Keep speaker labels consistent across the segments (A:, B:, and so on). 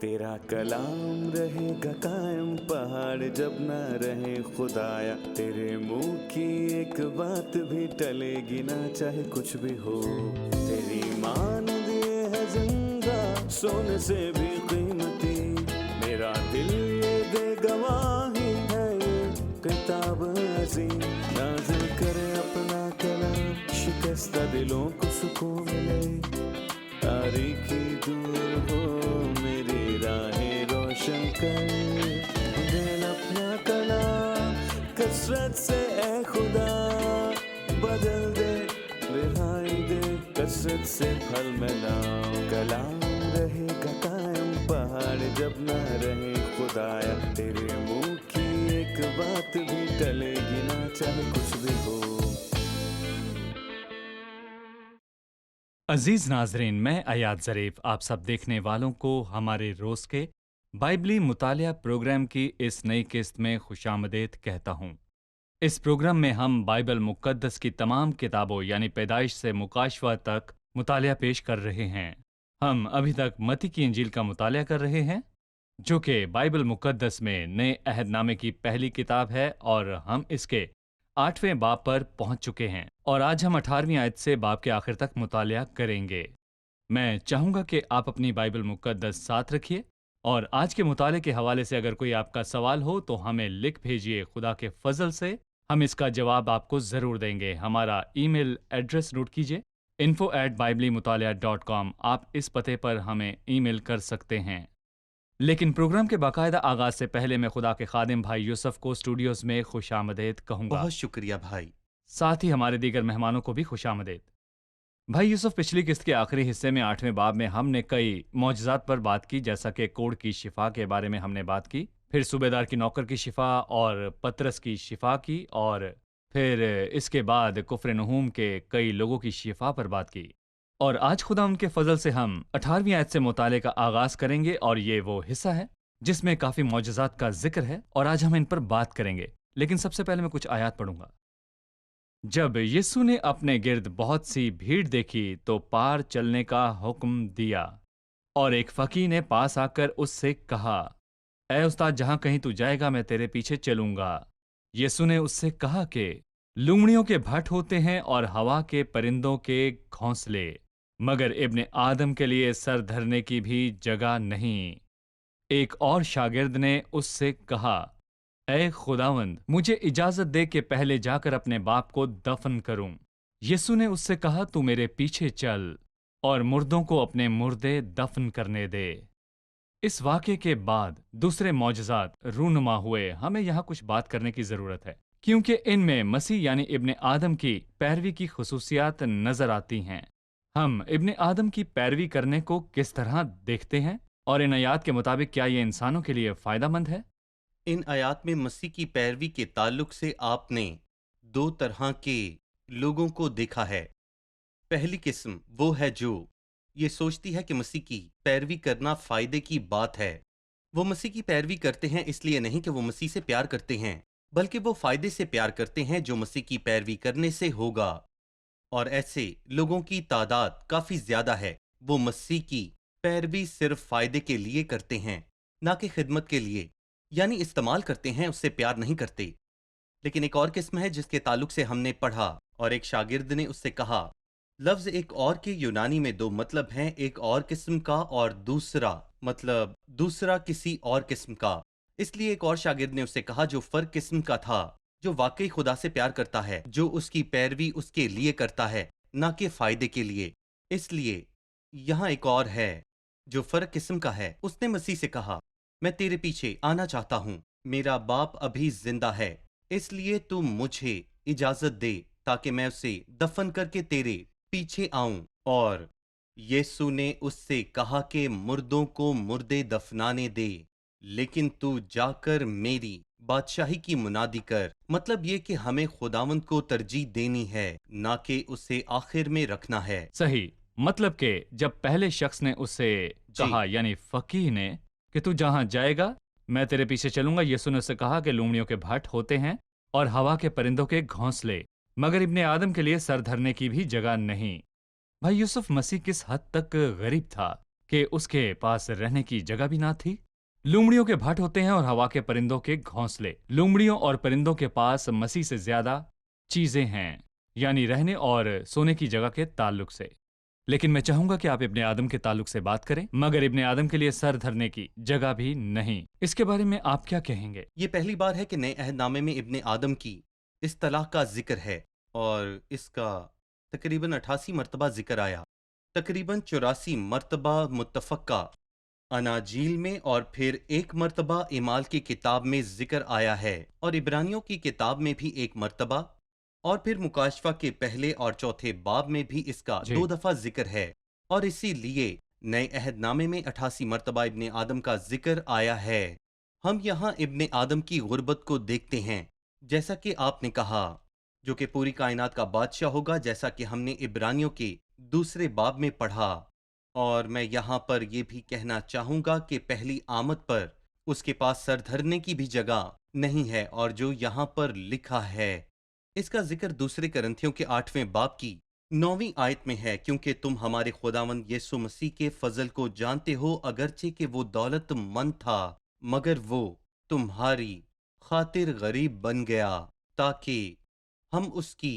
A: तेरा कलाम रहेगा कायम पहाड़ जब न रहे खुदाया, तेरे मुंह की एक बात भी टलेगी ना चाहे कुछ भी हो। तेरी मान दिए है जिंदा सोने से भी कीमती, मेरा दिल ये दे गवाही है ये किताब अजीम। नाज़िल करे अपना कलाम, शिकस्ता दिलों को सुकून मिले, तारीकी दूर हो मेरी राहें रोशन कर। दिल अपना कलाम कसरत से ए खुदा बदल दे, रिहाई दे कसरत से फल मिलाओ। कलाम रहेगा कायम पहाड़ जब न रहे खुदाया, तेरे मुंह की एक बात भी टलेगी ना चाहे कुछ भी हो।
B: अजीज नाजरीन, मैं अयाद ज़रीफ आप सब देखने वालों को हमारे रोज़ के बाइबली मुतालिया प्रोग्राम की इस नई किस्त में खुशामदीद कहता हूँ। इस प्रोग्राम में हम बाइबल मुक़द्दस की तमाम किताबों यानी पैदाइश से मुकाशवा तक मुतालिया पेश कर रहे हैं। हम अभी तक मत्ती की इंजील का मुतालिया कर रहे हैं, जो कि बाइबल मुक़द्दस में नए अहदनामे की पहली किताब है, और हम इसके 8वें बाब पर पहुंच चुके हैं और आज हम 18वीं आयत से बाब के आखिर तक मुतालिया करेंगे। मैं चाहूंगा कि आप अपनी बाइबल मुक़द्दस साथ रखिए और आज के मुताले के हवाले से अगर कोई आपका सवाल हो तो हमें लिख भेजिए। खुदा के फजल से हम इसका जवाब आपको ज़रूर देंगे। हमारा ईमेल एड्रेस नोट कीजिए, info@biblimutalia.com। आप इस पते पर हमें ईमेल कर सकते हैं। लेकिन प्रोग्राम के बाकायदा आगाज से पहले मैं खुदा के खादिम भाई यूसुफ को स्टूडियोज में खुशामदीद कहूंगा।
C: बहुत शुक्रिया भाई।
B: साथ ही हमारे दीगर मेहमानों को भी खुशामदीद। भाई यूसुफ, पिछली किस्त के आखिरी हिस्से में 8वें बाब में हमने कई मौजज़ात पर बात की, जैसा कि कोढ़ की शिफा के बारे में हमने बात की, फिर सूबेदार की नौकर की शिफा और पतरस की शिफा की, और फिर इसके बाद कुफ्र नहूम के कई लोगों की शिफा पर बात की। और आज खुदा उनके फजल से हम 18वीं आयत से मुताले का आगाज करेंगे, और ये वो हिस्सा है जिसमें काफ़ी मौजज़ात का जिक्र है और आज हम इन पर बात करेंगे। लेकिन सबसे पहले मैं कुछ आयत पढ़ूंगा। जब यीशु ने अपने गिर्द बहुत सी भीड़ देखी तो पार चलने का हुक्म दिया, और एक फकीह ने पास आकर उससे कहा, ऐ उस्ताद, जहां कहीं तू जाएगा मैं तेरे पीछे चलूंगा। यीशु ने उससे कहा कि लूमड़ियों के भट्ट होते हैं और हवा के परिंदों के घोंसले, मगर इब्ने आदम के लिए सर धरने की भी जगह नहीं। एक और शागिर्द ने उससे कहा, ऐ खुदावंद, मुझे इजाजत दे कि पहले जाकर अपने बाप को दफन करूं। यीशु ने उससे कहा, तू मेरे पीछे चल और मुर्दों को अपने मुर्दे दफन करने दे। इस वाक़े के बाद दूसरे मौजज़ात रूनुमा हुए। हमें यहाँ कुछ बात करने की ज़रूरत है, क्योंकि इनमें मसीह यानी इब्ने आदम की पैरवी की खुसूसियात नजर आती हैं। हम इब्ने आदम की पैरवी करने को किस तरह देखते हैं, और इन आयात के मुताबिक क्या ये इंसानों के लिए फ़ायदामंद है?
C: इन आयात में मसीह की पैरवी के ताल्लुक से आपने दो तरह के लोगों को देखा है। पहली किस्म वो है जो ये सोचती है कि मसीह की पैरवी करना फ़ायदे की बात है। वो मसीह की पैरवी करते हैं इसलिए नहीं कि वो मसीह से प्यार करते हैं, बल्कि वो फ़ायदे से प्यार करते हैं जो मसीह की पैरवी करने से होगा। और ऐसे लोगों की तादाद काफ़ी ज़्यादा है। वो मसीह की पैरवी सिर्फ फ़ायदे के लिए करते हैं, ना कि खिदमत के लिए, यानी इस्तेमाल करते हैं, उससे प्यार नहीं करते। लेकिन एक और किस्म है जिसके ताल्लुक से हमने पढ़ा, और एक शागिर्द ने उससे कहा, लफ्ज़ एक और के यूनानी में दो मतलब हैं, एक और किस्म का और दूसरा मतलब दूसरा किसी और किस्म का। इसलिए एक और शागिर्द ने उससे कहा जो फ़र्क किस्म का था, जो वाकई खुदा से प्यार करता है, जो उसकी पैरवी उसके लिए करता है, ना कि फ़ायदे के लिए। इसलिए यहाँ एक और है जो फ़र्क किस्म का है। उसने मसीह से कहा, मैं तेरे पीछे आना चाहता हूँ, मेरा बाप अभी जिंदा है, इसलिए तू मुझे इजाज़त दे ताकि मैं उसे दफन करके तेरे पीछे आऊं। और यीशु ने उससे कहा कि मुर्दों को मुर्दे दफनाने दे, लेकिन तू जाकर मेरी बादशाही की मुनादी कर। मतलब ये कि हमें खुदावंद को तरजीह देनी है, ना कि उसे आखिर में रखना है।
B: सही, मतलब कि जब पहले शख्स ने उससे कहा, यानी फकीह ने, कि तू जहां जाएगा मैं तेरे पीछे चलूंगा, यीशु ने उससे कहा कि लूमड़ियों के भट्ट होते हैं और हवा के परिंदों के घोंसले, मगर इब्ने आदम के लिए सर धरने की भी जगह नहीं। भाई यूसुफ, मसीह किस हद तक गरीब था کہ उसके पास रहने की जगह भी ना थी। लोमड़ियों के भाट होते हैं और हवा के परिंदों के घोंसले। लोमड़ियों और परिंदों के पास मसीह से ज्यादा चीजें हैं, यानी रहने और सोने की जगह के ताल्लुक से। लेकिन मैं चाहूंगा कि आप इब्ने आदम के ताल्लुक से बात करें, मगर इब्ने आदम के लिए सर धरने की जगह भी नहीं। इसके बारे में आप क्या कहेंगे?
C: ये पहली बार है कि नए अहदनामे में इब्ने आदम की इस तलाक का जिक्र है, और इसका तकरीबन 88 मरतबा जिक्र आया। तकरीबन 84 मरतबा मुत्तफ़क़ा अनाजील में, और फिर एक मरतबा इमाल की किताब में जिक्र आया है, और इब्रानियों की किताब में भी एक मरतबा, और फिर मुकाशफा के पहले और चौथे बाब में भी इसका
B: जी।
C: 2 दफ़ा जिक्र है। और इसीलिए नए अहदनामे में 88 मरतबा इब्ने आदम का जिक्र आया है। हम यहाँ इब्ने आदम की गुर्बत को देखते हैं, जैसा कि आपने कहा, जो कि पूरी कायनात का बादशाह होगा, जैसा कि हमने इब्रानियों के दूसरे बाब में पढ़ा। और मैं यहाँ पर यह भी कहना चाहूँगा कि पहली आमद पर उसके पास सर धरने की भी जगह नहीं है, और जो यहाँ पर लिखा है इसका जिक्र दूसरे करंथियों के 8वें बाब की 9वीं आयत में है, क्योंकि तुम हमारे खुदावंद यीशु मसीह के फजल को जानते हो, अगरचे कि वो दौलतमंद था, मगर वो तुम्हारी खातिर गरीब बन गया, ताकि हम उसकी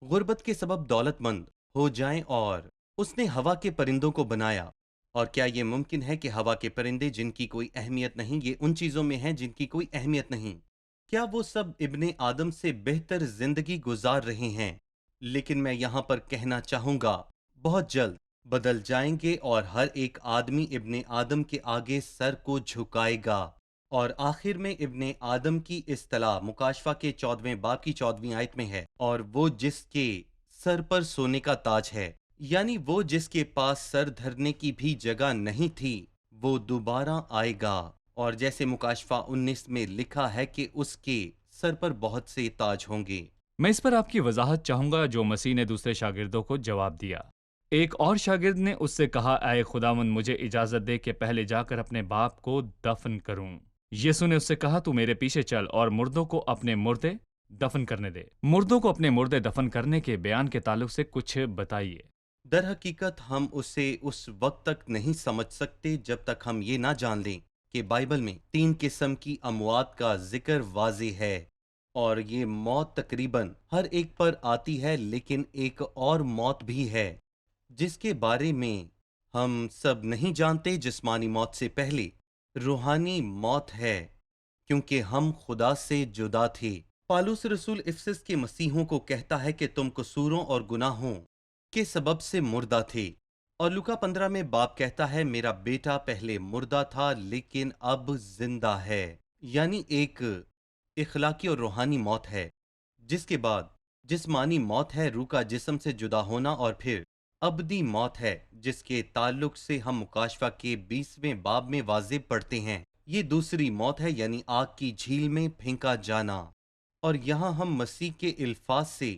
C: गुर्बत के सबब दौलतमंद हो जाएं। और उसने हवा के परिंदों को बनाया। और क्या ये मुमकिन है कि हवा के परिंदे, जिनकी कोई अहमियत नहीं, ये उन चीज़ों में हैं जिनकी कोई अहमियत नहीं, क्या वो सब इब्ने आदम से बेहतर जिंदगी गुजार रहे हैं? लेकिन मैं यहाँ पर कहना चाहूँगा, बहुत जल्द बदल जाएंगे, और हर एक आदमी इब्ने आदम के आगे सर को झुकाएगा। और आखिर में इब्ने आदम की इस्तलाह मुकाशफा के 14वें बाब की 14वीं आयत में है, और वो जिसके सर पर सोने का ताज है, यानी वो जिसके पास सर धरने की भी जगह नहीं थी, वो दोबारा आएगा। और जैसे मुकाशफा 19 में लिखा है कि उसके सर पर बहुत से ताज होंगे।
B: मैं इस पर आपकी वजाहत चाहूंगा जो मसीह ने दूसरे शागिर्दों को जवाब दिया। एक और शागिर्द ने उससे कहा, ऐ खुदावंद, मुझे इजाजत दे कि पहले जाकर अपने बाप को दफन करूं। यीशु ने उससे कहा, तू मेरे पीछे चल और मुर्दों को अपने मुर्दे दफन करने दे। मुर्दों को अपने मुर्दे दफन करने के बयान के ताल्लुक से कुछ बताइए।
C: दर हकीकत हम उसे उस वक्त तक नहीं समझ सकते जब तक हम ये ना जान लें कि बाइबल में 3 किस्म की अमवात का जिक्र वाज़ेह है, और ये मौत तकरीबन हर एक पर आती है, लेकिन एक और मौत भी है जिसके बारे में हम सब नहीं जानते। जिस्मानी मौत से पहले रूहानी मौत है, क्योंकि हम खुदा से जुदा थे। पालूस रसूल इफिसस के मसीहों को कहता है कि तुम कसूरों और गुनाहों के सबब से मुर्दा थे। और लूका 15 में बाप कहता है, मेरा बेटा पहले मुर्दा था लेकिन अब जिंदा है, यानी एक इखलाकी और रूहानी मौत है। जिसके बाद जिस्मानी मौत है, रूह का जिस्म से जुदा होना, और फिर अबदी मौत है, जिसके ताल्लुक से हम मुकाशफा के 20वें बाब में वाज़ेह पढ़ते हैं। ये दूसरी मौत है, यानी आग की झील में फेंका जाना। और यहाँ हम मसीह के इल्फाज से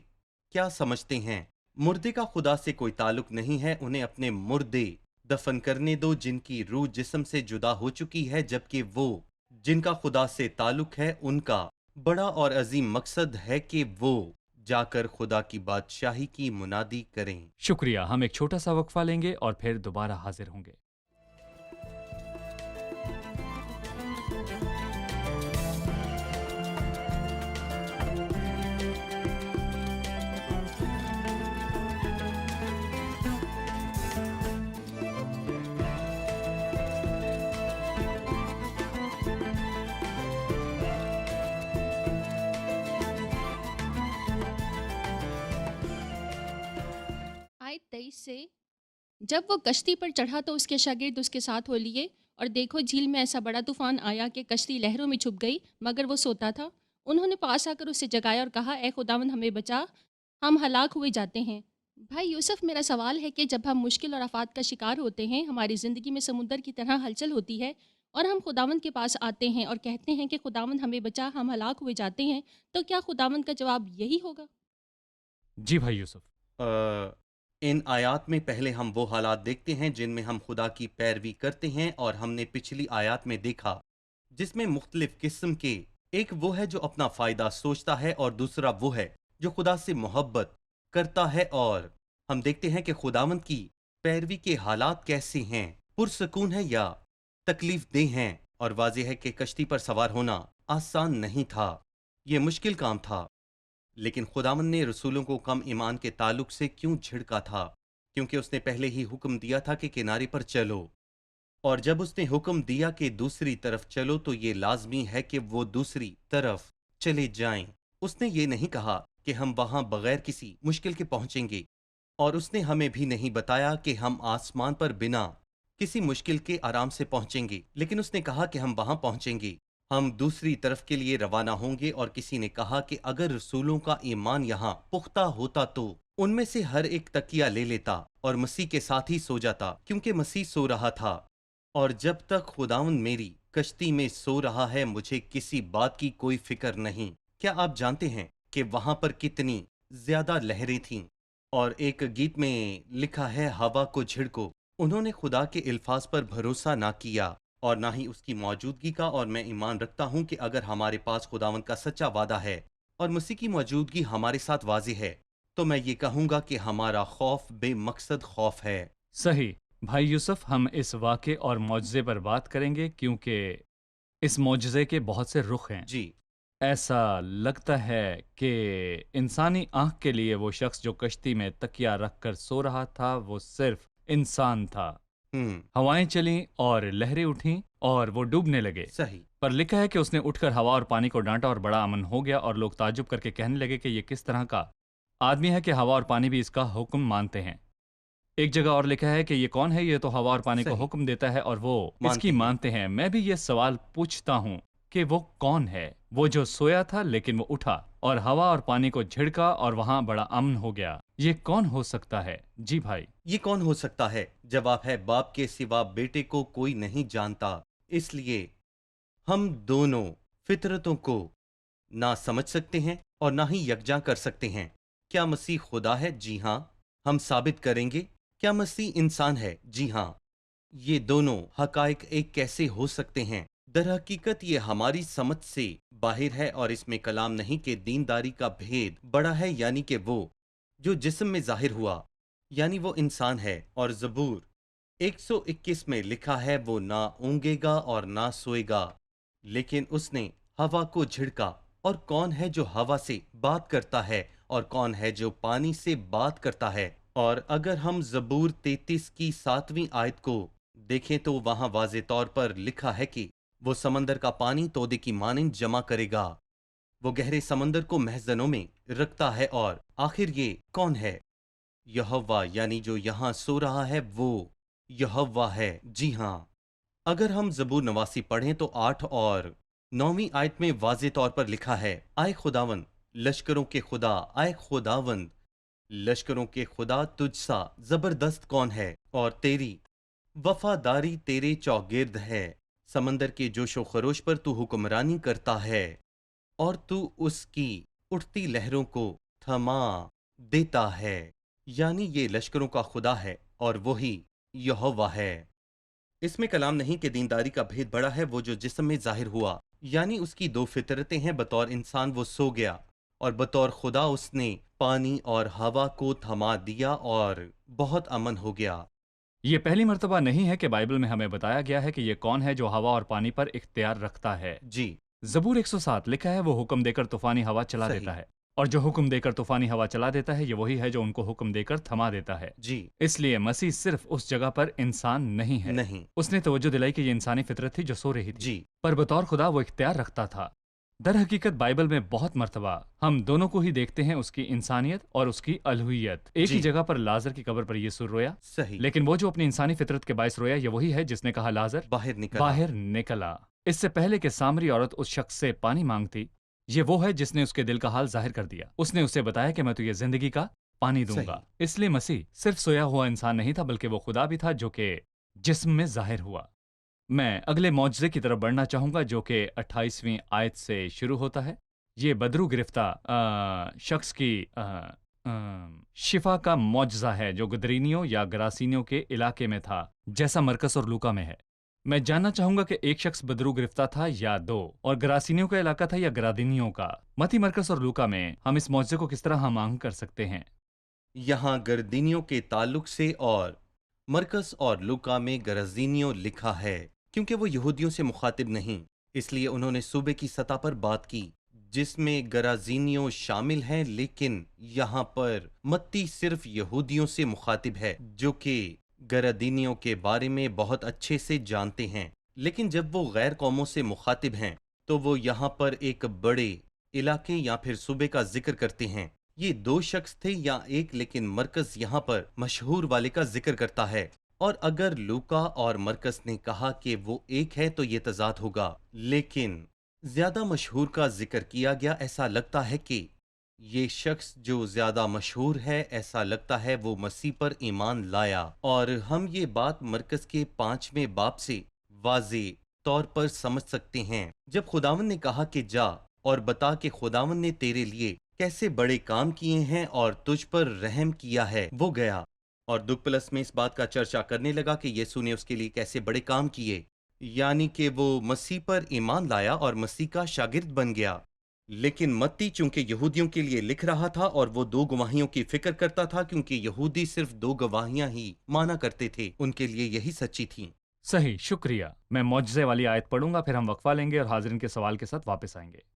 C: क्या समझते हैं? मुर्दे का खुदा से कोई ताल्लुक नहीं है, उन्हें अपने मुर्दे दफन करने दो जिनकी रूह जिस्म से जुदा हो चुकी है, जबकि वो जिनका खुदा से ताल्लुक है, उनका बड़ा और अजीम मकसद है कि वो जाकर खुदा की बादशाही की मुनादी करें।
B: शुक्रिया। हम एक छोटा सा वक्फा लेंगे और फिर दोबारा हाजिर होंगे।
D: आयत 23 से, जब वो कश्ती पर चढ़ा तो उसके शागिर्द उसके साथ हो लिए, और देखो झील में ऐसा बड़ा तूफान आया कि कश्ती लहरों में छुप गई, मगर वो सोता था। उन्होंने पास आकर उससे जगाया और कहा, ए खुदावंद, हमें बचा, हम हलाक हुए जाते हैं। भाई यूसुफ, मेरा सवाल है कि जब हम मुश्किल और आफात का शिकार होते हैं, हमारी ज़िंदगी में समुंदर की तरह हलचल होती है, और हम खुदावंद के पास आते हैं और कहते हैं कि खुदावंद हमें बचा, हम हलाक हुए जाते हैं, तो क्या खुदावंद का जवाब यही होगा?
B: जी भाई यूसुफ।
C: इन आयात में पहले हम वो हालात देखते हैं जिनमें हम खुदा की पैरवी करते हैं, और हमने पिछली आयात में देखा जिसमें मुख्तलिफ किस्म के, एक वो है जो अपना फ़ायदा सोचता है, और दूसरा वो है जो खुदा से मोहब्बत करता है। और हम देखते हैं कि खुदावंद की पैरवी के हालात कैसे हैं। पुरसकून है या तकलीफ देह हैं, और वाज़ेह है कि कश्ती पर सवार होना आसान नहीं था, ये मुश्किल काम था। लेकिन खुदावंद ने रसूलों को कम ईमान के ताल्लुक से क्यों झिड़का था? क्योंकि उसने पहले ही हुक्म दिया था कि किनारे पर चलो, और जब उसने हुक्म दिया कि दूसरी तरफ चलो तो ये लाजमी है कि वो दूसरी तरफ चले जाएं। उसने ये नहीं कहा कि हम वहां बगैर किसी मुश्किल के पहुंचेंगे, और उसने हमें भी नहीं बताया कि हम आसमान पर बिना किसी मुश्किल के आराम से पहुंचेंगे, लेकिन उसने कहा कि हम वहां पहुंचेंगे, हम दूसरी तरफ के लिए रवाना होंगे। और किसी ने कहा कि अगर रसूलों का ईमान यहाँ पुख्ता होता तो उनमें से हर एक तकिया ले लेता और मसीह के साथ ही सो जाता, क्योंकि मसीह सो रहा था। और जब तक खुदावंद मेरी कश्ती में सो रहा है, मुझे किसी बात की कोई फिक्र नहीं। क्या आप जानते हैं कि वहां पर कितनी ज्यादा लहरें थीं? और एक गीत में लिखा है, हवा को झिड़को। उन्होंने खुदा के अल्फाज पर भरोसा ना किया और ना ही उसकी मौजूदगी का। और मैं ईमान रखता हूं कि अगर हमारे पास खुदावंद का सच्चा वादा है और मसीह की मौजूदगी हमारे साथ वाज़ेह है, तो मैं ये कहूंगा कि हमारा खौफ बेमकसद खौफ है।
B: सही। भाई यूसुफ, हम इस वाक़े और मौजज़े पर बात करेंगे क्योंकि इस मौजज़े के बहुत से रुख हैं।
C: जी।
B: ऐसा लगता है कि इंसानी आंख के लिए वो शख्स जो कश्ती में तकिया रखकर सो रहा था वो सिर्फ इंसान था। हवाएं चलीं और लहरें उठीं और वो डूबने लगे।
C: सही।
B: पर लिखा है कि उसने उठकर हवा और पानी को डांटा और बड़ा अमन हो गया, और लोग ताज्जुब करके कहने लगे कि ये किस तरह का आदमी है कि हवा और पानी भी इसका हुक्म मानते हैं। एक जगह और लिखा है कि ये कौन है, ये तो हवा और पानी को
C: सही।
B: हुक्म देता है और वो
C: मानते
B: इसकी
C: हैं।
B: मानते हैं। मैं भी ये सवाल पूछता हूँ कि वो कौन है, वो जो सोया था लेकिन वो उठा और हवा और पानी को झिड़का और वहां बड़ा अमन हो गया। ये कौन हो सकता है? जी भाई।
C: ये कौन हो सकता है? जवाब है, बाप के सिवा बेटे को कोई नहीं जानता। इसलिए हम दोनों फितरतों को ना समझ सकते हैं और ना ही यकजा कर सकते हैं। क्या मसीह खुदा है? जी हाँ, हम साबित करेंगे। क्या मसीह इंसान है? जी हाँ। ये दोनों हकायक एक कैसे हो सकते हैं? दर हकीकत ये हमारी समझ से बाहर है, और इसमें कलाम नहीं कि दीनदारी का भेद बड़ा है, यानी कि वो जो जिस्म में जाहिर हुआ, यानी वो इंसान है। और ज़बूर 121 में लिखा है, वो ना ऊँगेगा और ना सोएगा, लेकिन उसने हवा को झिड़का। और कौन है जो हवा से बात करता है और कौन है जो पानी से बात करता है? और अगर हम ज़बूर 33 की 7वीं आयत को देखें तो वहां वाज़े तौर पर लिखा है कि वो समंदर का पानी तोदे की मानिंद जमा करेगा, वो गहरे समंदर को महजनों में रखता है। और आखिर ये कौन है? यहोवा, यानी जो यहाँ सो रहा है वो यहोवा है। जी हाँ। अगर हम ज़बूर 89 पढ़ें तो 8 और 9वीं आयत में वाज़े तौर पर लिखा है, आए खुदावंद लश्करों के खुदा, आए खुदावंद लश्करों के खुदा, तुझसा जबरदस्त कौन है? और तेरी वफादारी तेरे चौगिर्द है। समंदर के जोशो खरोश पर तू हुक्मरानी करता है और तू उसकी उठती लहरों को थमा देता है। यानी ये लश्करों का खुदा है और वही यहोवा है। इसमें कलाम नहीं कि दीनदारी का भेद बड़ा है, वो जो जिस्म में जाहिर हुआ, यानी उसकी दो फितरतें हैं। बतौर इंसान वो सो गया और बतौर खुदा उसने पानी और हवा को थमा दिया और बहुत अमन हो गया।
B: ये पहली मर्तबा नहीं है कि बाइबल में हमें बताया गया है कि ये कौन है जो हवा और पानी पर इख्तियार रखता है।
C: जी।
B: ज़बूर 107 लिखा है, वो हुक्म देकर तूफानी हवा चला
C: सही।
B: देता है, और जो हुक्म देकर तूफानी हवा चला देता है ये वही है जो उनको हुक्म देकर थमा देता है।
C: जी।
B: इसलिए मसीह सिर्फ उस जगह पर इंसान नहीं है।
C: नहीं।
B: उसने तवज्जो दिलाई कि ये इंसानी फितरत थी जो सो रही थी,
C: जी।
B: पर बतौर खुदा वो इख्तियार रखता था। दर हकीकत बाइबल में बहुत मर्तबा हम दोनों को ही देखते हैं, उसकी इंसानियत और उसकी अलहुइयत। एक
C: जी।
B: ही जगह पर लाजर की कब्र पर यीशु रोया,
C: सही।
B: लेकिन वो जो अपनी इंसानी फितरत के बायस रोया ये वही है जिसने कहा लाजर
C: बाहर
B: निकला। इससे पहले कि सामरी औरत उस शख्स से पानी मांगती, ये वो है जिसने उसके दिल का हाल जाहिर कर दिया। उसने उसे बताया कि मैं तुझे जिंदगी का पानी दूंगा। इसलिए मसीह सिर्फ सोया हुआ इंसान नहीं था, बल्कि वो खुदा भी था जो कि जिस्म में जाहिर हुआ। मैं अगले मौजज़े की तरफ बढ़ना चाहूंगा जो कि 28वीं आयत से शुरू होता है। ये बदरू गिरफ्ता शख्स की शिफा का मौजज़ा है जो गदरीनियों या गरासीनियों के इलाके में था, जैसा मरकस और लूका में है। मैं जानना चाहूंगा कि एक शख्स बदरू गिरफ्ता था या दो, और गरासीनियों का इलाका था या गरादीनियों का। मती, मरकस और लूका में हम इस मौजज़े को किस तरह हम आंग कर सकते हैं?
C: यहाँ गर्दीनियों के ताल्लुक से और مرکز اور لوکا میں گرازینیو لکھا ہے کیونکہ وہ یہودیوں سے مخاطب نہیں، اس لیے انہوں نے صوبے کی سطح پر بات کی جس میں گرازینیو شامل ہیں، لیکن یہاں پر متی صرف یہودیوں سے مخاطب ہے جو کہ گرادینیو کے بارے میں بہت اچھے سے جانتے ہیں، لیکن جب وہ غیر قوموں سے مخاطب ہیں تو وہ یہاں پر ایک بڑے علاقے یا پھر صوبے کا ذکر کرتے ہیں۔ یہ دو شخص تھے یا ایک، لیکن مرکز یہاں پر مشہور والے کا ذکر کرتا ہے، اور اگر لوکا اور مرکز نے کہا کہ وہ ایک ہے تو یہ تضاد ہوگا، لیکن زیادہ مشہور کا ذکر کیا گیا۔ ایسا لگتا ہے کہ یہ شخص جو زیادہ مشہور ہے، ایسا لگتا ہے وہ مسیح پر ایمان لایا، اور ہم یہ بات مرکز کے 5ویں باب سے واضح طور پر سمجھ سکتے ہیں جب خداوند نے کہا کہ جا اور بتا کہ خداوند نے تیرے لیے کیسے بڑے کام کیے ہیں اور تجھ پر رحم کیا ہے۔ وہ گیا اور دکھ پلس میں اس بات کا چرچا کرنے لگا کہ یسوع نے اس کے لیے کیسے بڑے کام کیے، یعنی کہ وہ مسیح پر ایمان لایا اور مسیح کا شاگرد بن گیا۔ لیکن متی چونکہ یہودیوں کے لیے لکھ رہا تھا اور وہ 2 گواہیوں کی فکر کرتا تھا، کیونکہ یہودی صرف 2 گواہیاں ہی مانا کرتے تھے، ان کے لیے یہی سچی تھیں۔
B: صحیح، شکریہ۔ میں معجزے والی آیت پڑھوں گا، پھر ہم وقفہ لیں گے اور حاضرین کے سوال کے ساتھ واپس آئیں گے۔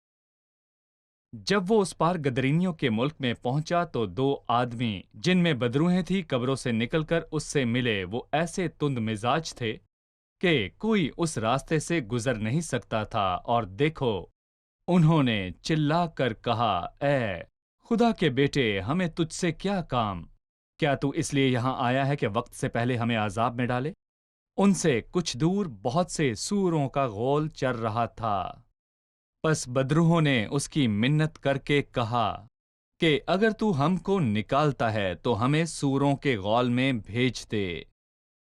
B: جب وہ اس پار گدرینیوں کے ملک میں پہنچا تو 2 آدمی جن میں بدروہیں تھی قبروں سے نکل کر اس سے ملے۔ وہ ایسے تند مزاج تھے کہ کوئی اس راستے سے گزر نہیں سکتا تھا، اور دیکھو انہوں نے چلا کر کہا، اے خدا کے بیٹے، ہمیں تجھ سے کیا کام؟ کیا تو اس لیے یہاں آیا ہے کہ وقت سے پہلے ہمیں عذاب میں ڈالے؟ ان سے کچھ دور بہت سے سوروں کا غول چر رہا تھا۔ پس بدروہوں نے اس کی منت کر کے کہا کہ اگر تو ہم کو نکالتا ہے تو ہمیں سوروں کے غول میں بھیج دے۔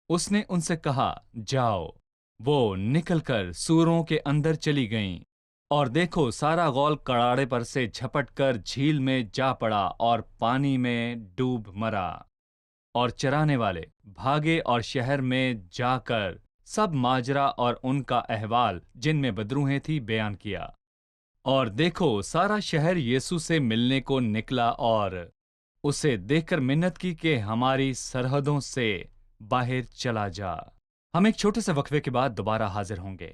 B: اس نے ان سے کہا، جاؤ۔ وہ نکل کر سوروں کے اندر چلی گئیں، اور دیکھو سارا غول کڑاڑے پر سے جھپٹ کر جھیل میں جا پڑا اور پانی میں ڈوب مرا۔ اور چرانے والے بھاگے اور شہر میں جا کر سب ماجرا اور ان کا احوال جن میں بدروہیں تھی بیان کیا۔ اور دیکھو سارا شہر یسوع سے ملنے کو نکلا اور اسے دیکھ کر منت کی کہ ہماری سرحدوں سے باہر چلا جا۔ ہم ایک چھوٹے سے وقفے کے بعد دوبارہ حاضر ہوں گے۔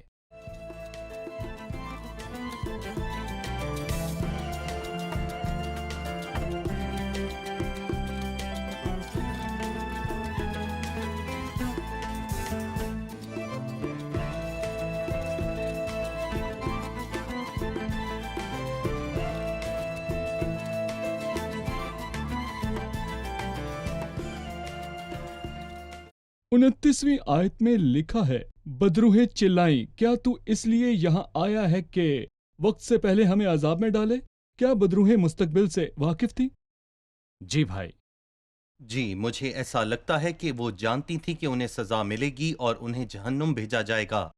E: انتیسویں آیت میں لکھا ہے، بدروہیں چلائیں، کیا تو اس لیے یہاں آیا ہے کہ وقت سے پہلے ہمیں عذاب میں ڈالے؟ کیا بدروہیں مستقبل سے واقف تھی؟
B: جی بھائی،
C: جی، مجھے ایسا لگتا ہے کہ وہ جانتی تھی کہ انہیں سزا ملے گی اور انہیں جہنم بھیجا جائے گا،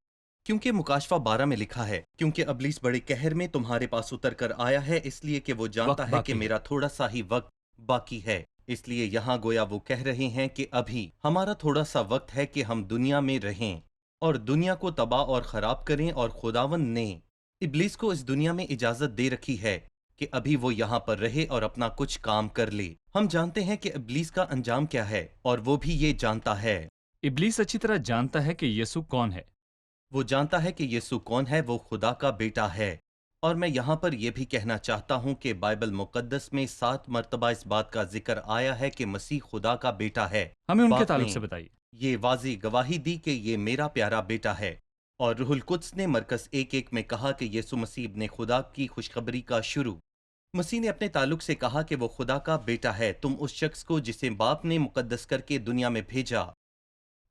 C: کیونکہ مکاشفہ 12 میں لکھا ہے، کیونکہ ابلیس بڑے قہر میں تمہارے پاس اتر کر آیا ہے، اس لیے کہ وہ جانتا
B: وقت
C: ہے
B: باقی
C: کہ
B: ہے۔
C: میرا تھوڑا سا ہی وقت باقی ہے۔ اس لیے یہاں گویا وہ کہہ رہے ہیں کہ ابھی ہمارا تھوڑا سا وقت ہے کہ ہم دنیا میں رہیں اور دنیا کو تباہ اور خراب کریں، اور خداوند نے ابلیس کو اس دنیا میں اجازت دے رکھی ہے کہ ابھی وہ یہاں پر رہے اور اپنا کچھ کام کر لے۔ ہم جانتے ہیں کہ ابلیس کا انجام کیا ہے، اور وہ بھی یہ جانتا ہے۔
B: ابلیس اچھی طرح جانتا ہے کہ یسوع کون ہے۔
C: وہ جانتا ہے کہ یسوع کون ہے، وہ خدا کا بیٹا ہے۔ اور میں یہاں پر یہ بھی کہنا چاہتا ہوں کہ بائبل مقدس میں 7 مرتبہ اس بات کا ذکر آیا ہے کہ مسیح خدا کا بیٹا ہے۔
B: ہمیں ان کے
C: باپ
B: تعلق
C: نے
B: سے بتائیے۔
C: یہ واضح گواہی دی کہ یہ میرا پیارا بیٹا ہے، اور روح القدس نے مرکز 1:1 میں کہا کہ یسوع مسیح ابن خدا کی خوشخبری کا شروع۔ مسیح نے اپنے تعلق سے کہا کہ وہ خدا کا بیٹا ہے۔ تم اس شخص کو جسے باپ نے مقدس کر کے دنیا میں بھیجا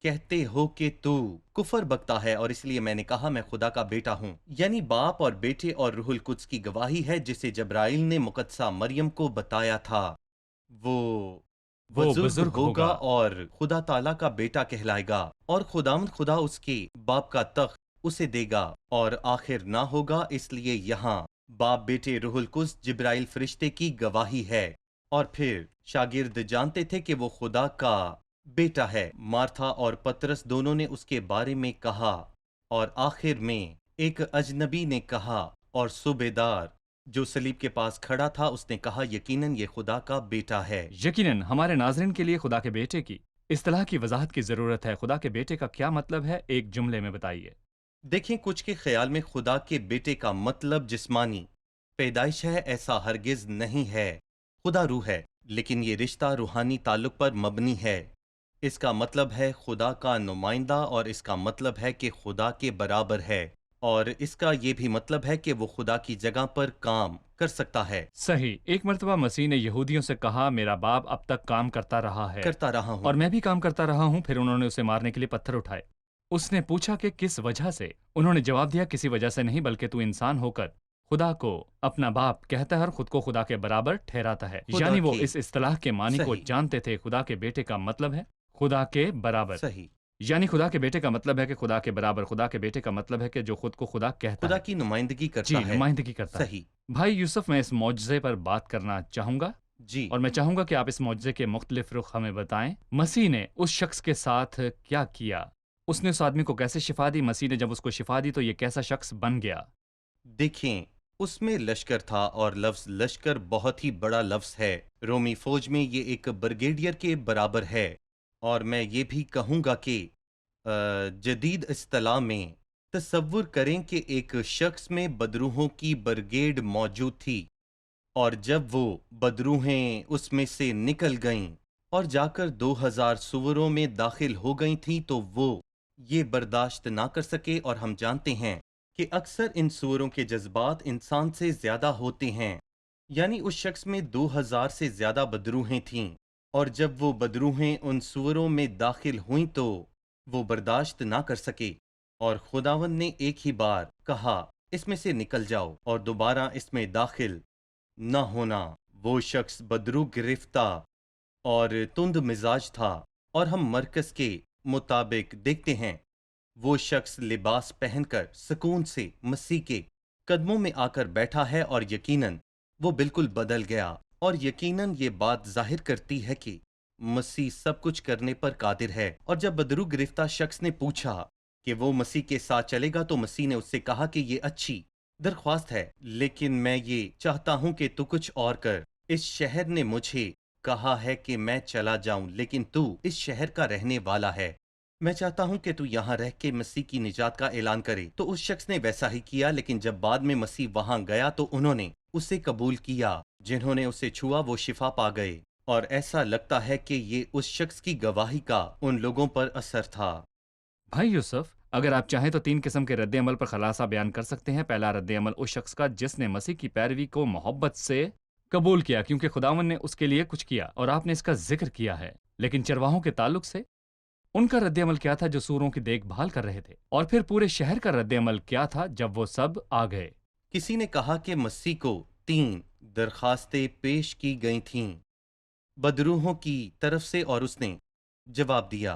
C: کہتے ہو کہ تو کفر بکتا ہے، اور اس لیے میں نے کہا میں خدا کا بیٹا ہوں۔ یعنی باپ اور بیٹے اور روح القدس کی گواہی ہے جسے جبرائیل نے مقدسہ مریم کو بتایا تھا۔ وہ بزرگ ہوگا اور خدا تعالیٰ کا بیٹا کہلائے گا، اور خداوند خدا اس کے باپ کا تخت اسے دے گا اور آخر نہ ہوگا۔ اس لیے یہاں باپ، بیٹے، روح القدس، جبرائیل فرشتے کی گواہی ہے، اور پھر شاگرد جانتے تھے کہ وہ خدا کا بیٹا ہے۔ مارتھا اور پترس دونوں نے اس کے بارے میں کہا، اور آخر میں ایک اجنبی نے کہا، اور صوبیدار جو صلیب کے پاس کھڑا تھا اس نے کہا، یقیناً یہ خدا کا بیٹا ہے۔
B: یقیناً ہمارے ناظرین کے لیے خدا کے بیٹے کی اصطلاح کی وضاحت کی ضرورت ہے. خدا کے بیٹے کا کیا مطلب ہے؟ ایک جملے میں بتائیے.
C: دیکھیں، کچھ کے خیال میں خدا کے بیٹے کا مطلب جسمانی پیدائش ہے. ایسا ہرگز نہیں ہے. خدا روح ہے، لیکن یہ رشتہ روحانی تعلق پر مبنی ہے. اس کا مطلب ہے خدا کا نمائندہ، اور اس کا مطلب ہے کہ خدا کے برابر ہے، اور اس کا یہ بھی مطلب ہے کہ وہ خدا کی جگہ پر کام کر سکتا ہے.
B: صحیح. ایک مرتبہ مسیح نے یہودیوں سے کہا، میرا باپ اب تک کام کرتا رہا ہے
C: کرتا رہا ہوں.
B: اور میں بھی کام کرتا رہا ہوں. پھر انہوں نے اسے مارنے کے لیے پتھر اٹھائے. اس نے پوچھا کہ کس وجہ سے؟ انہوں نے جواب دیا، کسی وجہ سے نہیں، بلکہ تو انسان ہو کر خدا کو اپنا باپ کہتا ہے اور خود کو خدا کے برابر ٹھہراتا ہے.
C: خدا
B: یعنی وہ
C: کی-
B: اس اصطلاح کے معنی کو
C: صحیح.
B: جانتے تھے. خدا کے بیٹے کا مطلب ہے خدا کے برابر.
C: صحیح.
B: یعنی خدا کے بیٹے کا مطلب ہے کہ خدا کے برابر. خدا کے بیٹے کا مطلب ہے کہ جو خود کو خدا کہتا
C: خدا
B: ہے.
C: کی نمائندگی
B: جی،
C: کرتا ہے.
B: نمائندگی کرتا ہے.
C: صحیح.
B: بھائی یوسف، میں اس معجزے پر بات کرنا چاہوں گا،
C: جی.
B: اور میں چاہوں گا کہ آپ اس معجزے کے مختلف رخ ہمیں بتائیں. مسیح نے اس شخص کے ساتھ کیا کیا؟ اس نے اس آدمی کو کیسے شفا دی؟ مسیح نے جب اس کو شفا دی تو یہ کیسا شخص بن گیا؟
C: دیکھیں، اس میں لشکر تھا، اور لفظ لشکر بہت ہی بڑا لفظ ہے. رومی فوج میں یہ ایک بریگیڈیئر کے برابر ہے. اور میں یہ بھی کہوں گا کہ جدید اصطلاح میں تصور کریں کہ ایک شخص میں بدروحوں کی برگیڈ موجود تھی، اور جب وہ بدروحیں اس میں سے نکل گئیں اور جا کر 2000 سوروں میں داخل ہو گئی تھیں تو وہ یہ برداشت نہ کر سکے. اور ہم جانتے ہیں کہ اکثر ان سوروں کے جذبات انسان سے زیادہ ہوتے ہیں. یعنی اس شخص میں 2000 سے زیادہ بدروحیں تھیں، اور جب وہ بدروحیں ان سوروں میں داخل ہوئیں تو وہ برداشت نہ کر سکے، اور خداوند نے ایک ہی بار کہا، اس میں سے نکل جاؤ اور دوبارہ اس میں داخل نہ ہونا. وہ شخص بدرو گرفتہ اور تند مزاج تھا، اور ہم مرکز کے مطابق دیکھتے ہیں وہ شخص لباس پہن کر سکون سے مسیح کے قدموں میں آ کر بیٹھا ہے، اور یقیناً وہ بالکل بدل گیا. اور یقیناً یہ بات ظاہر کرتی ہے کہ مسیح سب کچھ کرنے پر قادر ہے. اور جب بدرو گرفتہ شخص نے پوچھا کہ وہ مسیح کے ساتھ چلے گا تو مسیح نے اس سے کہا کہ یہ اچھی درخواست ہے، لیکن میں یہ چاہتا ہوں کہ تو کچھ اور کر. اس شہر نے مجھے کہا ہے کہ میں چلا جاؤں، لیکن تو اس شہر کا رہنے والا ہے. میں چاہتا ہوں کہ تو یہاں رہ کے مسیح کی نجات کا اعلان کرے. تو اس شخص نے ویسا ہی کیا، لیکن جب بعد میں مسیح وہاں گیا تو انہوں نے اسے قبول کیا. جنہوں نے اسے چھوا وہ شفا پا گئے، اور ایسا لگتا ہے کہ یہ اس شخص کی گواہی کا ان لوگوں پر اثر تھا.
B: بھائی یوسف، اگر آپ چاہیں تو 3 قسم کے رد عمل پر خلاصہ بیان کر سکتے ہیں. پہلا رد عمل اس شخص کا جس نے مسیح کی پیروی کو محبت سے قبول کیا کیونکہ خداوند نے اس کے لیے کچھ کیا، اور آپ نے اس کا ذکر کیا ہے. لیکن چرواہوں کے تعلق سے ان کا رد عمل کیا تھا جو سوروں کی دیکھ بھال کر رہے تھے؟ اور پھر پورے شہر کا رد عمل کیا تھا جب وہ سب آ گئے؟
C: کسی نے کہا کہ مسیح کو 3 درخواستیں پیش کی گئی تھیں بدروحوں کی طرف سے، اور اس نے جواب دیا،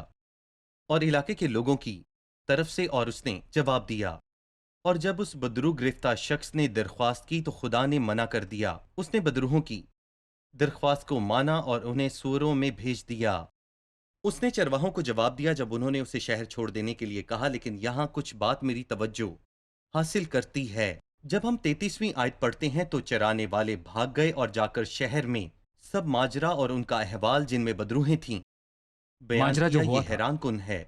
C: اور علاقے کے لوگوں کی طرف سے، اور اس نے جواب دیا. اور جب اس بدروح گرفتہ شخص نے درخواست کی تو خدا نے منع کر دیا. اس نے بدروحوں کی درخواست کو مانا اور انہیں سوروں میں بھیج دیا. اس نے چرواہوں کو جواب دیا جب انہوں نے اسے شہر چھوڑ دینے کے لیے کہا. لیکن یہاں کچھ بات میری توجہ حاصل کرتی ہے. جب ہم 33ویں آیت پڑھتے ہیں تو چرانے والے بھاگ گئے اور جا کر شہر میں سب ماجرا اور ان کا احوال جن میں بدروحیں تھیں بیان
B: ماجرا جو
C: کیا.
B: ہوا
C: یہ
B: تھا۔
C: حیران کن ہے.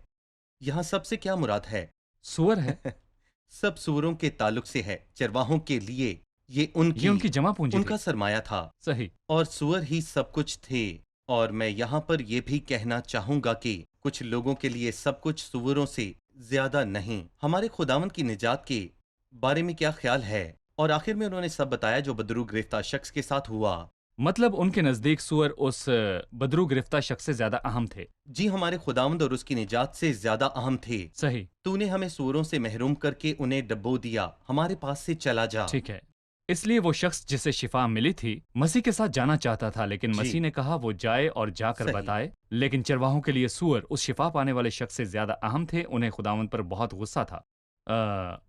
C: یہاں سب سے کیا مراد ہے؟
B: سور ہے،
C: سب سوروں کے تعلق سے ہے. چرواہوں کے لیے یہ ان
B: کی جمع پونجی
C: ان
B: تھی۔
C: کا سرمایہ تھا،
B: صحیح۔
C: اور سور ہی سب کچھ تھے. اور میں یہاں پر یہ بھی کہنا چاہوں گا کہ کچھ لوگوں کے لیے سب کچھ سوروں سے زیادہ نہیں. ہمارے خداوند کی نجات کے بارے میں کیا خیال ہے؟ اور آخر میں انہوں نے سب بتایا جو بدروح گرفتہ شخص کے ساتھ ہوا.
B: مطلب ان کے نزدیک سور اس بدروح گرفتہ شخص سے زیادہ اہم تھے۔
C: جی، ہمارے خداوند اور اس کی نجات سے زیادہ اہم تھے.
B: صحیح،
C: تو نے ہمیں سوروں سے محروم کر کے انہیں ڈبو دیا. ہمارے پاس سے چلا جا.
B: ٹھیک ہے۔ اس لیے وہ شخص جسے شفا ملی تھی مسیح کے ساتھ جانا چاہتا تھا، لیکن
C: جی۔
B: مسیح نے کہا وہ جائے اور جا کر
C: صحیح۔
B: بتائے. لیکن چرواہوں کے لیے سور اس شفا پانے والے شخص سے زیادہ اہم تھے. انہیں خداوند پر بہت غصہ تھا،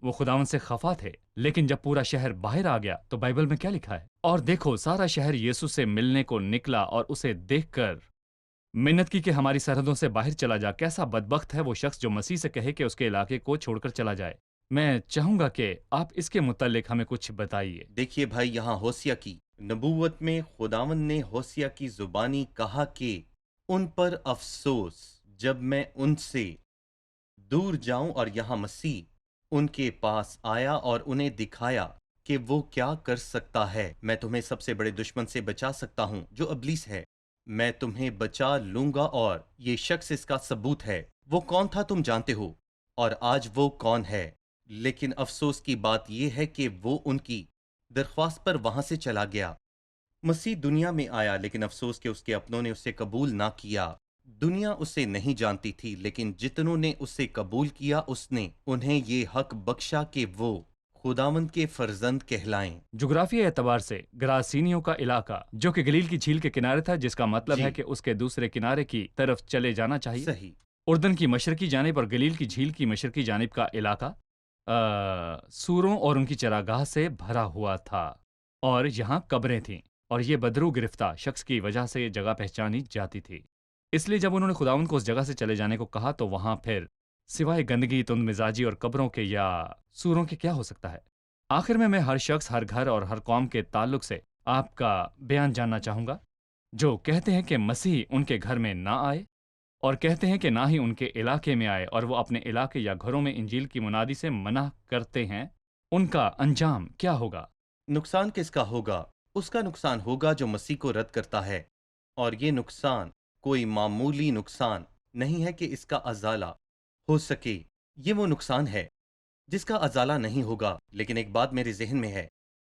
B: وہ خداوند سے خفا تھے. لیکن جب پورا شہر باہر آ گیا تو بائبل میں کیا لکھا ہے؟ اور دیکھو سارا شہر یسوع سے ملنے کو نکلا اور اسے دیکھ کر منت کی کہ ہماری سرحدوں سے باہر چلا جا. کیسا بدبخت ہے وہ شخص جو مسیح سے کہے کہ اس کے علاقے کو چھوڑ کر چلا جائے. میں چاہوں گا کہ آپ اس کے متعلق ہمیں کچھ بتائیے.
C: دیکھیے بھائی، یہاں ہوسیا کی نبوت میں خداوند نے ہوسیا کی زبانی کہا کہ ان پر افسوس جب میں ان سے دور جاؤں اور یہاں مسیح ان کے پاس آیا اور انہیں دکھایا کہ وہ کیا کر سکتا ہے۔ میں تمہیں سب سے بڑے دشمن سے بچا سکتا ہوں جو ابلیس ہے، میں تمہیں بچا لوں گا، اور یہ شخص اس کا ثبوت ہے۔ وہ کون تھا تم جانتے ہو، اور آج وہ کون ہے۔ لیکن افسوس کی بات یہ ہے کہ وہ ان کی درخواست پر وہاں سے چلا گیا۔ مسیح دنیا میں آیا، لیکن افسوس کہ اس کے اپنوں نے اسے قبول نہ کیا۔ دنیا اسے نہیں جانتی تھی، لیکن جتنوں نے اسے قبول کیا اس نے انہیں یہ حق بخشا کہ وہ خداوند کے فرزند کہلائیں۔
B: جغرافیائی اعتبار سے گراسینیوں کا علاقہ جو کہ گلیل کی جھیل کے کنارے تھا، جس کا مطلب
C: جی۔
B: ہے کہ اس کے دوسرے کنارے کی طرف چلے جانا چاہیے۔
C: صحیح۔
B: اردن کی مشرقی جانب اور گلیل کی جھیل کی مشرقی جانب کا علاقہ سوروں اور ان کی چراگاہ سے بھرا ہوا تھا، اور یہاں قبریں تھیں، اور یہ بدرو گرفتہ شخص کی وجہ سے یہ جگہ پہچانی جاتی تھی۔ اس لیے جب انہوں نے خداوند کو اس جگہ سے چلے جانے کو کہا تو وہاں پھر سوائے گندگی، تند مزاجی اور قبروں کے یا سوروں کے کیا ہو سکتا ہے؟ آخر میں ہر شخص، ہر گھر اور ہر قوم کے تعلق سے آپ کا بیان جاننا چاہوں گا، جو کہتے ہیں کہ مسیح ان کے گھر میں نہ آئے، اور کہتے ہیں کہ نہ ہی ان کے علاقے میں آئے، اور وہ اپنے علاقے یا گھروں میں انجیل کی منادی سے منع کرتے ہیں۔ ان کا انجام کیا ہوگا؟
C: نقصان کس کا ہوگا؟ اس کا نقصان ہوگا جو مسیح کو رد کرتا ہے، اور یہ نقصان کوئی معمولی نقصان نہیں ہے کہ اس کا ازالہ ہو سکے۔ یہ وہ نقصان ہے جس کا ازالہ نہیں ہوگا۔ لیکن ایک بات میرے ذہن میں ہے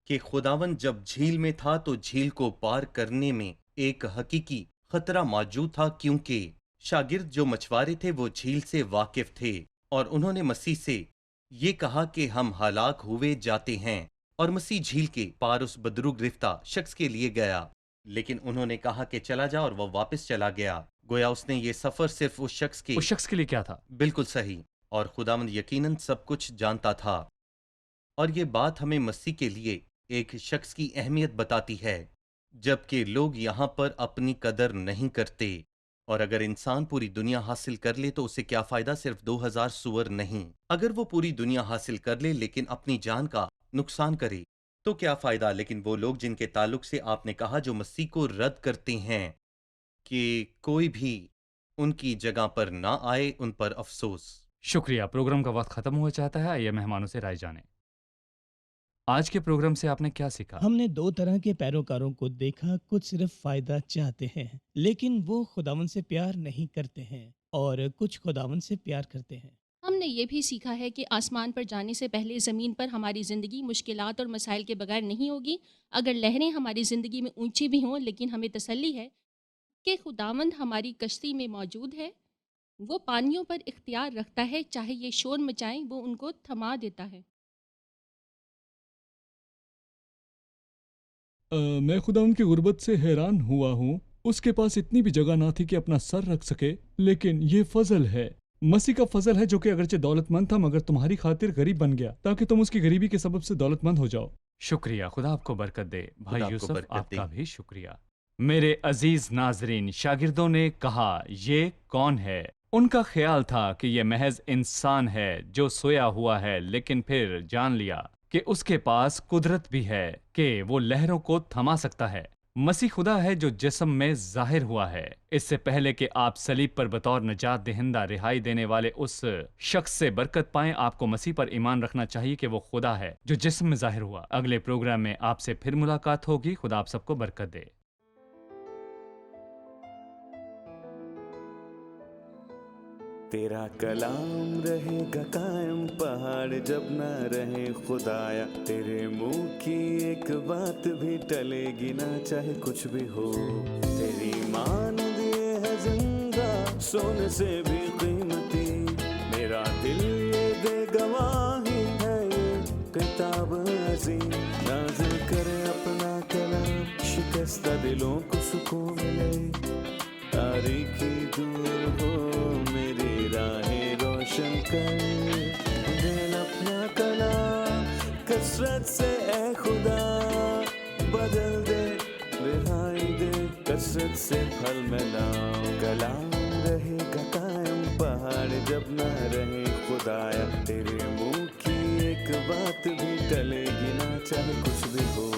C: کہ خداوند جب جھیل میں تھا تو جھیل کو پار کرنے میں ایک حقیقی خطرہ موجود تھا، کیونکہ شاگرد جو مچھوارے تھے وہ جھیل سے واقف تھے، اور انہوں نے مسیح سے یہ کہا کہ ہم ہلاک ہوئے جاتے ہیں، اور مسیح جھیل کے پار اس بدرو گرفتہ شخص کے لیے گیا، لیکن انہوں نے کہا کہ چلا جا، اور وہ واپس چلا گیا۔ گویا اس نے یہ سفر صرف اس شخص
B: کے لیے کیا تھا؟
C: بالکل صحیح، اور خداوند یقیناً سب کچھ جانتا تھا، اور یہ بات ہمیں مسیح کے لیے ایک شخص کی اہمیت بتاتی ہے، جبکہ لوگ یہاں پر اپنی قدر نہیں کرتے۔ اور اگر انسان پوری دنیا حاصل کر لے تو اسے کیا فائدہ؟ صرف 2000 سور نہیں۔ اگر وہ پوری دنیا حاصل کر لے لیکن اپنی جان کا نقصان کرے تو کیا فائدہ؟ لیکن وہ لوگ جن کے تعلق سے آپ نے کہا جو مسیح کو رد کرتے ہیں کہ کوئی بھی ان کی جگہ پر نہ آئے، ان پر افسوس۔
B: شکریہ۔ پروگرام کا وقت ختم ہوا چاہتا ہے، آئیے مہمانوں سے رائے جانیں۔ آج کے پروگرام سے آپ نے کیا سیکھا؟
F: ہم نے دو طرح کے پیروکاروں کو دیکھا، کچھ صرف فائدہ چاہتے ہیں لیکن وہ خداوند سے پیار نہیں کرتے ہیں، اور کچھ خداوند سے پیار کرتے ہیں۔
D: ہم نے یہ بھی سیکھا ہے کہ آسمان پر جانے سے پہلے زمین پر ہماری زندگی مشکلات اور مسائل کے بغیر نہیں ہوگی۔ اگر لہریں ہماری زندگی میں اونچی بھی ہوں، لیکن ہمیں تسلی ہے کہ خداوند ہماری کشتی میں موجود ہے۔ وہ پانیوں پر اختیار رکھتا ہے، چاہے یہ شور مچائیں وہ ان کو تھما دیتا ہے۔
E: میں خداوند کی غربت سے حیران ہوا ہوں۔ اس کے پاس اتنی بھی جگہ نہ تھی کہ اپنا سر رکھ سکے، لیکن یہ فضل ہے، مسیح کا فضل ہے، جو کہ اگرچہ دولت مند تھا مگر تمہاری خاطر غریب بن گیا تاکہ تم اس کی غریبی کے سبب سے دولت مند ہو جاؤ۔
B: شکریہ، خدا آپ کو برکت دے۔ بھائی
C: خدا آپ کو
B: یوسف،
C: برکت
B: آپ
C: دے۔
B: کا بھی شکریہ۔ میرے عزیز ناظرین، شاگردوں نے کہا یہ کون ہے؟ ان کا خیال تھا کہ یہ محض انسان ہے جو سویا ہوا ہے، لیکن پھر جان لیا کہ اس کے پاس قدرت بھی ہے کہ وہ لہروں کو تھما سکتا ہے۔ مسیح خدا ہے جو جسم میں ظاہر ہوا ہے۔ اس سے پہلے کہ آپ صلیب پر بطور نجات دہندہ رہائی دینے والے اس شخص سے برکت پائیں، آپ کو مسیح پر ایمان رکھنا چاہیے کہ وہ خدا ہے جو جسم میں ظاہر ہوا۔ اگلے پروگرام میں آپ سے پھر ملاقات ہوگی۔ خدا آپ سب کو برکت دے۔
A: تیرا کلام رہے گا قائم، پہاڑ جب نہ رہے خدایا، تیرے منہ کی ایک بات بھی ٹلے گی نہ، چاہے کچھ بھی ہو۔ تیری مانند یہ ہے زندہ، سونے سے بھی قیمتی، میرا دل یہ دے گواہی ہے، یہ کتاب عظیم نازل کرے اپنا کلام، شکستہ دلوں کو سکون ملے، تاریکی دور ہو میری راہیں روشن کر، دل اپنا کلام کثرت سے اے خدا بدل دے، رہائی دے کثرت سے پھل میں لاؤ۔ کلام رہے گا قائم، پہاڑ جب نہ رہے خدایا، تیرے منہ کی ایک بات بھی ٹلے گی نہ، چاہے کچھ بھی ہو۔